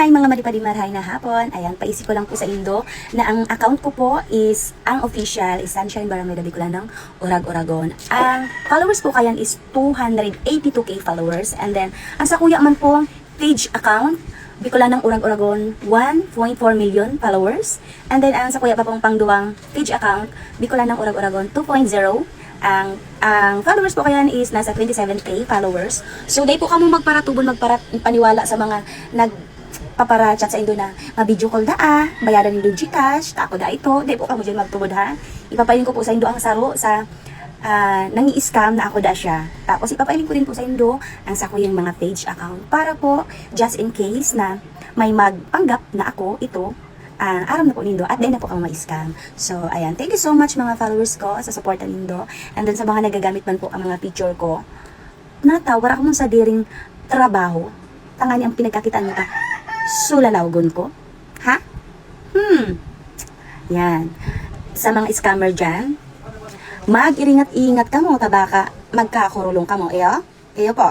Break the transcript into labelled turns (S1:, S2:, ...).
S1: Hi mga maripadimarhay na hapon. Ayan, paisip ko lang po sa Indo na ang account ko po is ang official is Sunshine Barangay Bicolanang Urag, Oragon. Ang followers po kayan is 282k followers. And then, ang sa kuya man po page account, Bicolanang Urag, Oragon, 1.4 million followers. And then, ang sa kuya pa pong pangduwang page account, Bicolanang Urag, Oragon, 2.0. Ang followers po kayan is nasa 27k followers. So, day po kamo magparatubon, magpaniwala sa mga nagpaparachat sa Indo na ma-video call bayaran nindo Gcash, tako da ito. Day po kamo dyan magtubod ha. Ipapayin ko po sa Indo ang saro sa nangi-scam na ako da siya. Tapos ipapailin ko din po sa Indo ang sa kuyang mga page account para po just in case na may magpanggap na ako ito aram na po nindo at then na po kang ma-scam. So, ayan. Thank you so much mga followers ko sa supportan nindo. And then sa mga nagagamit man po ang mga picture ko, natawar ako mong sa diring trabaho. Tangani ang pinagkakitaan mo ta. Sulalawgon ko. Ha? Yan. Sa mga scammer dyan, mag-iringat-ingat ka mo, tabaka magkakurulong ka mo. Iyo po.